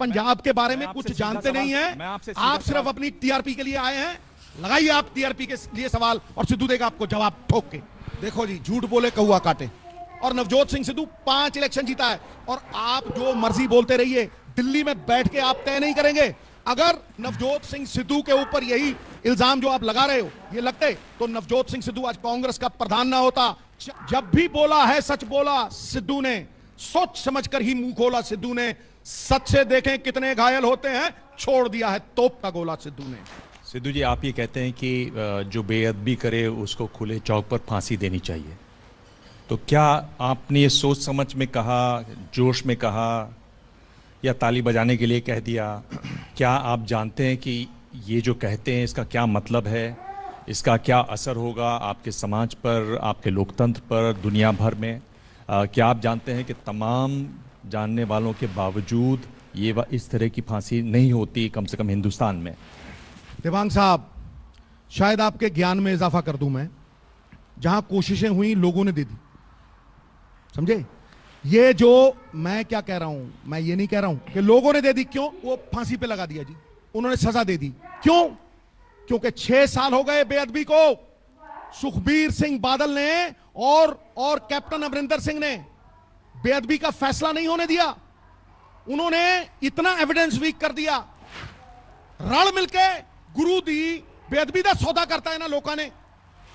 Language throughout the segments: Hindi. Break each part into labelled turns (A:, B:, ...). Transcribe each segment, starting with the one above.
A: पंजाब के बारे में कुछ जानते नहीं हैं। आप सिर्फ अपनी टीआरपी के लिए आए हैं। लगाइए आप टीआरपी के लिए सवाल और सिद्धू देगा आपको जवाब ठोक के। देखो जी, झूठ बोले कौआ काटे। और नवजोत सिंह सिद्धू 5 इलेक्शन जीता है और आप जो मर्जी बोलते रहिए, दिल्ली में बैठ के आप तय नहीं करेंगे। अगर नवजोत सिंह सिद्धू के ऊपर यही इल्जाम जो आप लगा रहे हो ये लगते तो नवजोत सिंह सिद्धू आज कांग्रेस का प्रधान ना होता। जब भी बोला है सच बोला सिद्धू ने, सोच समझकर ही मुंह खोला सिद्धू ने। सच से देखें कितने घायल होते हैं, छोड़ दिया है तोप का गोला सिद्धू ने।
B: सिद्धू जी, आप ये कहते हैं कि जो बेअदबी करे उसको खुले चौक पर फांसी देनी चाहिए, तो क्या आपने ये सोच समझ में कहा, जोश में कहा या ताली बजाने के लिए कह दिया? क्या आप जानते हैं कि ये जो कहते हैं इसका क्या मतलब है, इसका क्या असर होगा आपके समाज पर, आपके लोकतंत्र पर, दुनिया भर में? क्या आप जानते हैं कि तमाम जानने वालों के बावजूद ये इस तरह की फांसी नहीं होती, कम से कम हिंदुस्तान में?
A: देवांग साहब, शायद आपके ज्ञान में इजाफा कर दूं मैं। जहां कोशिशें हुई लोगों ने दे दी, समझे? ये जो मैं क्या कह रहा हूं, मैं ये नहीं कह रहा हूं कि लोगों ने दे दी। क्यों? वो फांसी पे लगा दिया जी, उन्होंने सजा दे दी। क्यों? क्योंकि 6 साल हो गए बेअदबी को। सुखबीर सिंह बादल ने और कैप्टन अमरिंदर सिंह ने बेअदबी का फैसला नहीं होने दिया। उन्होंने इतना एविडेंस वीक कर दिया, रल मिलके गुरु दी बेअदबी का सौदा करता है ना लोगों ने।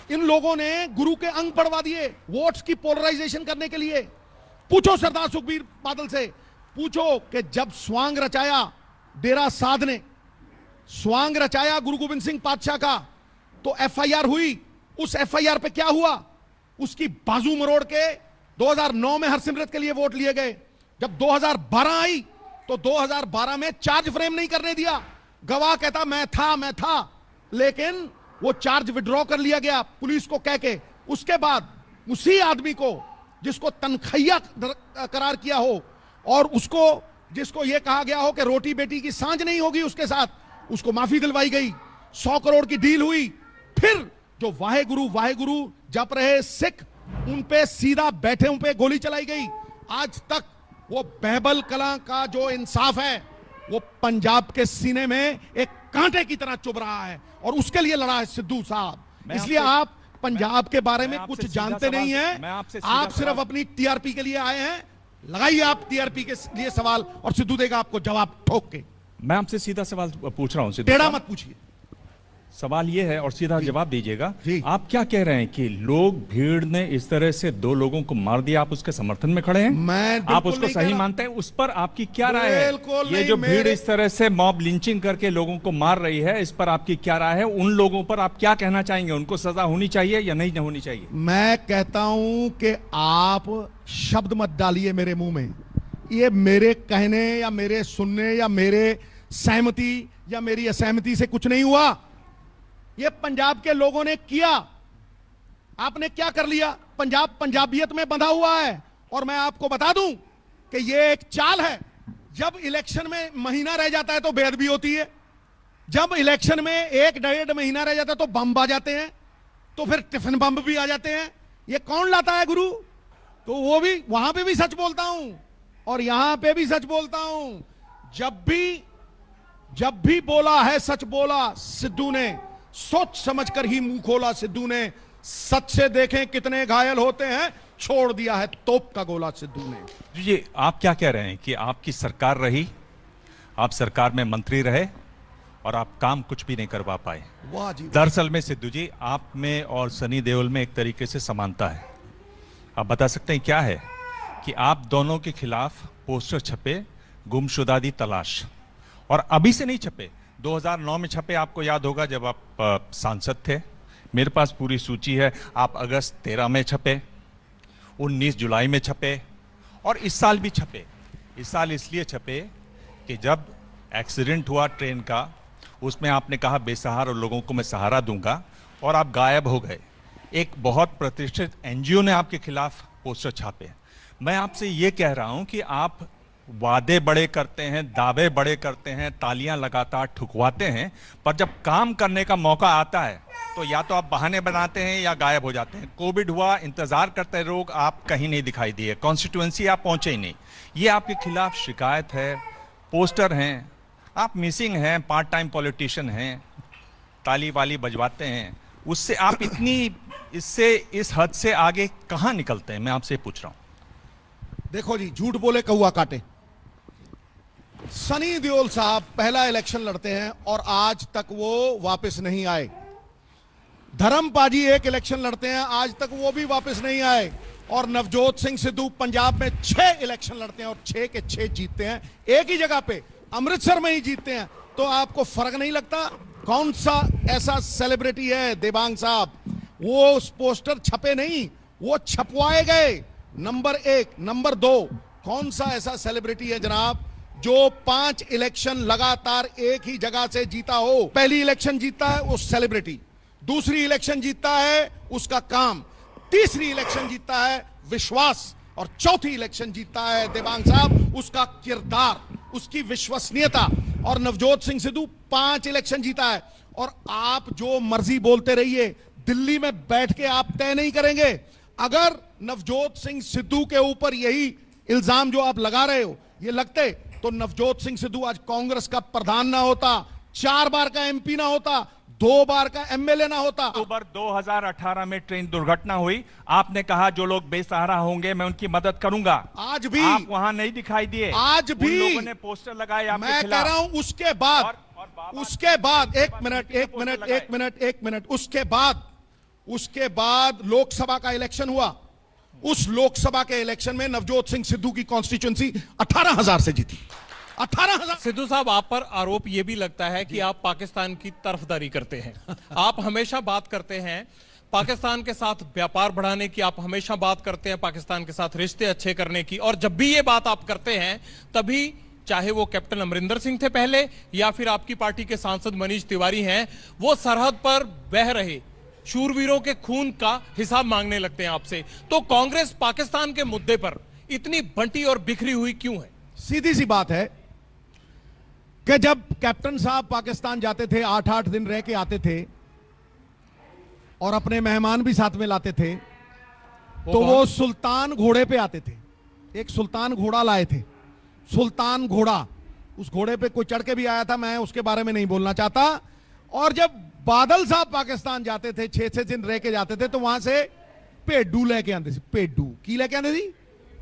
A: इन लोगों ने गुरु के अंग पढ़वा दिए वोट्स की पोलराइजेशन करने के लिए। पूछो सरदार सुखबीर बादल से, पूछो कि जब स्वांग रचाया डेरा साध ने, स्वांग रचाया गुरु गोविंद सिंह पातशाह का, तो एफआईआर हुई। उस एफआईआर पे क्या हुआ? उसकी बाजू मरोड़ के 2009 में हरसिमरत के लिए वोट लिए गए। जब 2012 आई तो 2012 में चार्ज फ्रेम नहीं करने दिया। गवाह कहता मैं था, लेकिन वो चार्ज विड्रॉ कर लिया गया पुलिस को कह के। उसके बाद उसी आदमी को जिसको तनखैया करार किया हो और उसको जिसको यह कहा गया हो कि रोटी बेटी की सांझ नहीं होगी उसके साथ, उसको माफी दिलवाई गई। 100 करोड़ की डील हुई। फिर जो वाहे गुरु जप रहे सिख, उन पे सीधा बैठे उन पे गोली चलाई गई। आज तक वो बहबल कलां का जो इंसाफ है वो पंजाब के सीने में एक कांटे की तरह चुभ रहा है और उसके लिए लड़ा है सिद्धू साहब। इसलिए आप पंजाब के बारे में कुछ जानते नहीं हैं। आप सिर्फ अपनी टीआरपी के लिए आए हैं। लगाइए आप टीआरपी के लिए सवाल और सिद्धू देगा आपको जवाब ठोक के।
B: मैं आपसे सीधा सवाल पूछ रहा हूं,
A: टेढ़ा मत पूछिए।
B: सवाल ये है और सीधा जवाब दीजिएगा। आप क्या कह रहे हैं कि लोग, भीड़ ने इस तरह से 2 लोगों को मार दिया, आप उसके समर्थन में खड़े हैं? आप उसको सही मानते हैं? उस पर आपकी क्या राय है? ये जो भीड़ इस तरह से मॉब लिंचिंग करके लोगों को मार रही है, इस पर आपकी क्या राय है? उन लोगों पर आप क्या कहना चाहेंगे? उनको सजा होनी चाहिए या नहीं होनी चाहिए?
A: मैं कहता हूं कि आप शब्द मत डालिए मेरे मुंह में। ये मेरे कहने या मेरे सुनने या मेरे सहमति या मेरी असहमति से कुछ नहीं हुआ। ये पंजाब के लोगों ने किया। आपने क्या कर लिया? पंजाब पंजाबियत में बंधा हुआ है। और मैं आपको बता दूं कि ये एक चाल है। जब इलेक्शन में महीना रह जाता है तो बेअदबी होती है। जब इलेक्शन में 1-1.5 महीना रह जाता है तो बम आ जाते हैं, तो फिर टिफिन बम भी आ जाते हैं। ये कौन लाता है गुरु? तो वो भी, वहां पे भी सच बोलता हूं और यहां पे भी सच बोलता हूं। जब भी बोला है सच बोला सिद्धू ने, सोच समझकर ही मुंह खोला सिद्धू ने। सच से देखें कितने घायल होते हैं, छोड़ दिया है तोप का गोला सिद्धू ने।
B: जी, आप क्या कह रहे हैं कि आपकी सरकार रही, आप सरकार में मंत्री रहे और आप काम कुछ भी नहीं करवा पाए?
A: वाह जी।
B: दरअसल में सिद्धू जी, आप में और सनी देओल में एक तरीके से समानता है। आप बता सकते हैं क्या है? कि आप दोनों के खिलाफ पोस्टर छपे, गुमशुदा दी तलाश, और अभी से नहीं छपे, 2009 में छपे। आपको याद होगा जब आप सांसद थे। मेरे पास पूरी सूची है। आप अगस्त 13 में छपे, 19 जुलाई में छपे और इस साल भी छपे। इस साल इसलिए छपे कि जब एक्सीडेंट हुआ ट्रेन का, उसमें आपने कहा बेसहारा लोगों को मैं सहारा दूंगा, और आप गायब हो गए। एक बहुत प्रतिष्ठित एनजीओ ने आपके खिलाफ पोस्टर छापे। मैं आपसे ये कह रहा हूं कि आप वादे बड़े करते हैं, दावे बड़े करते हैं, तालियां लगातार ठुकवाते हैं, पर जब काम करने का मौका आता है तो या तो आप बहाने बनाते हैं या गायब हो जाते हैं। कोविड हुआ, इंतजार करते लोग, आप कहीं नहीं दिखाई दिए, कॉन्स्टिट्यूएंसी आप पहुंचे ही नहीं। ये आपके खिलाफ शिकायत है, पोस्टर हैं, आप मिसिंग हैं, पार्ट टाइम पॉलिटिशियन हैं, ताली वाली बजवाते हैं, उससे आप इससे इस हद से आगे कहां निकलते हैं? मैं आपसे पूछ रहा हूं।
A: देखो जी, झूठ बोले कौआ काटे। सनी देओल साहब पहला इलेक्शन लड़ते हैं और आज तक वो वापस नहीं आए। धर्मपाजी एक इलेक्शन लड़ते हैं, आज तक वो भी वापस नहीं आए। और नवजोत सिंह सिद्धू पंजाब में 6 इलेक्शन लड़ते हैं और 6 के 6 जीतते हैं, एक ही जगह पे अमृतसर में ही जीतते हैं। तो आपको फर्क नहीं लगता? कौन सा ऐसा सेलिब्रिटी है देवांग साहब, वो उस पोस्टर छपे नहीं, वो छपवाए गए। नंबर 1। नंबर 2, कौन सा ऐसा सेलिब्रिटी है जनाब जो 5 इलेक्शन लगातार एक ही जगह से जीता हो? पहली इलेक्शन जीतता है वो सेलिब्रिटी, दूसरी इलेक्शन जीतता है उसका काम, तीसरी इलेक्शन जीतता है विश्वास, और चौथी इलेक्शन जीतता है देवांग साहब उसका किरदार, उसकी विश्वसनीयता। और नवजोत सिंह सिद्धू 5 इलेक्शन जीता है। और आप जो मर्जी बोलते रहिए, दिल्ली में बैठ के आप तय नहीं करेंगे। अगर नवजोत सिंह सिद्धू के ऊपर यही इल्जाम जो आप लगा रहे हो ये लगते, तो नवजोत सिंह सिद्धू आज कांग्रेस का प्रधान ना होता, 4 बार का एमपी ना होता, 2 बार का एमएलए ना होता।
B: अक्टूबर 2018 में ट्रेन दुर्घटना हुई, आपने कहा जो लोग बेसहारा होंगे मैं उनकी मदद करूंगा।
A: आज भी
B: आप वहां नहीं दिखाई दिए।
A: आज भी
B: उन लोगों ने पोस्टर लगाए आपके
A: मैं
B: खिलाफ।
A: कह रहा हूं उसके बाद एक मिनट उसके बाद लोकसभा का इलेक्शन हुआ। उस लोकसभा के इलेक्शन में नवजोत सिंह सिद्धू की कॉन्स्टिट्यूएंसी 18,000 से जीती। 18,000।
C: सिद्धू साहब, आप पर आरोप यह भी लगता है कि आप पाकिस्तान की तरफदारी करते हैं। आप हमेशा बात करते हैं पाकिस्तान के साथ व्यापार बढ़ाने की, आप हमेशा बात करते हैं पाकिस्तान के साथ रिश्ते अच्छे करने की, और जब भी ये बात आप करते हैं तभी चाहे वो कैप्टन अमरिंदर सिंह थे पहले या फिर आपकी पार्टी के सांसद मनीष तिवारी हैं, वो सरहद पर बह रहे शूरवीरों के खून का हिसाब मांगने लगते हैं आपसे। तो कांग्रेस पाकिस्तान के मुद्दे पर इतनी बंटी और बिखरी हुई क्यों है?
A: सीधी सी बात है कि जब कैप्टन साहब पाकिस्तान जाते थे, 8-8 दिन रह के आते थे और अपने मेहमान भी साथ में लाते थे, तो वो सुल्तान घोड़े पे आते थे। एक सुल्तान घोड़ा लाए थे, सुल्तान घोड़ा। उस घोड़े पे कोई चढ़ के भी आया था, मैं उसके बारे में नहीं बोलना चाहता। और जब बादल साहब पाकिस्तान जाते थे, 6-6 दिन रह के जाते थे, तो वहां से पेडू लेके आते थे। पेडू की लेके आते थी?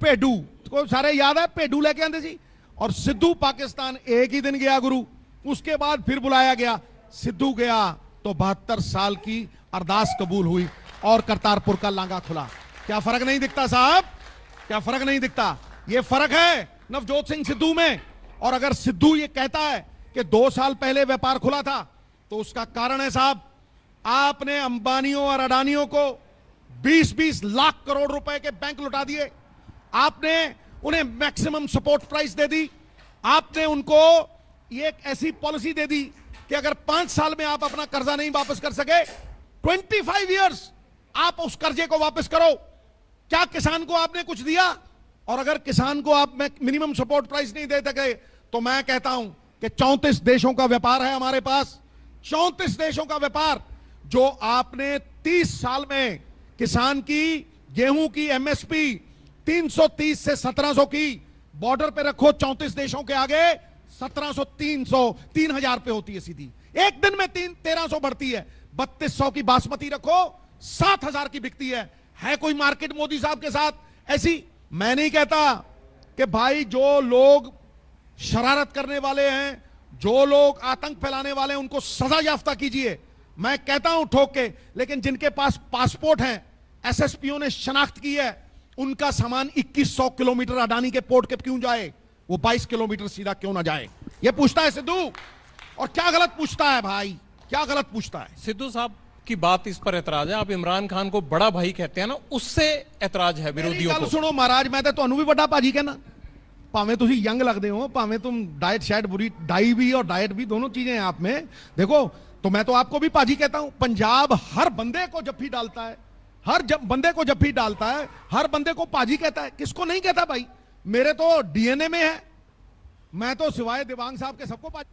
A: पेडू को सारे याद है, पेडू लेके आते थी। और सिद्धू पाकिस्तान एक ही दिन गया गुरु, उसके बाद फिर बुलाया गया। सिद्धू गया तो 72 साल की अरदास कबूल हुई और करतारपुर का लांगा खुला। क्या फर्क नहीं दिखता साहब? क्या फर्क नहीं दिखता? ये फर्क है नवजोत सिंह सिद्धू में। और अगर सिद्धू ये कहता है कि 2 साल पहले व्यापार खुला था, तो उसका कारण है साहब, आपने अंबानियों और अडानियों को 20-20 लाख करोड़ रुपए के बैंक लुटा दिए। आपने उन्हें मैक्सिमम सपोर्ट प्राइस दे दी। आपने उनको ये एक ऐसी पॉलिसी दे दी कि अगर 5 साल में आप अपना कर्जा नहीं वापस कर सके, 25 इयर्स आप उस कर्जे को वापस करो। क्या किसान को आपने कुछ दिया? और अगर किसान को आप मिनिमम सपोर्ट प्राइस नहीं दे सके, तो मैं कहता हूं कि 34 देशों का व्यापार है हमारे पास, 34 देशों का व्यापार। जो आपने 30 साल में किसान की गेहूं की एमएसपी 330 से 1700 की, बॉर्डर पे रखो 34 देशों के आगे 1700, 300, 3000 पे होती है सीधी। एक दिन में 1300 बढ़ती है। 3200 की बासमती रखो, 7000 की बिकती है कोई मार्केट मोदी साहब के साथ ऐसी? मैं नहीं कहता कि भाई जो लोग शरारत करने वाले हैं, जो लोग आतंक फैलाने वाले हैं, उनको सजा याफ्ता कीजिए, मैं कहता हूं ठोक के। लेकिन जिनके पास पासपोर्ट हैं, एसएसपीओ ने शनाख्त की है, उनका सामान 2100 किलोमीटर अडानी के पोर्ट के क्यों जाए? वो 22 किलोमीटर सीधा क्यों ना जाए? ये पूछता है सिद्धू। और क्या गलत पूछता है भाई, क्या गलत पूछता है?
C: सिद्धू साहब की बात इस पर एतराज है, आप इमरान खान को बड़ा भाई कहते हैं ना, उससे एतराज है विरोधियों को।
A: सुनो महाराज, मैं तो ਤੁਹਾਨੂੰ ਵੀ ਵੱਡਾ ਭਾਜੀ कहना, ਭਾਵੇਂ ਤੁਸੀਂ यंग लगते हो, भाਵੇਂ तुम डाइट शायद बुरी, डाई भी और डाइट भी दोनों चीजें हैं आप में। देखो, तो मैं तो आपको भी पाजी कहता हूं। पंजाब हर बंदे को जफ्फी डालता है, बंदे को जफ्फी डालता है, हर बंदे को पाजी कहता है। किसको नहीं कहता भाई? मेरे तो डीएनए में है। मैं तो सिवाय दिवांग साहब के सबको पाजी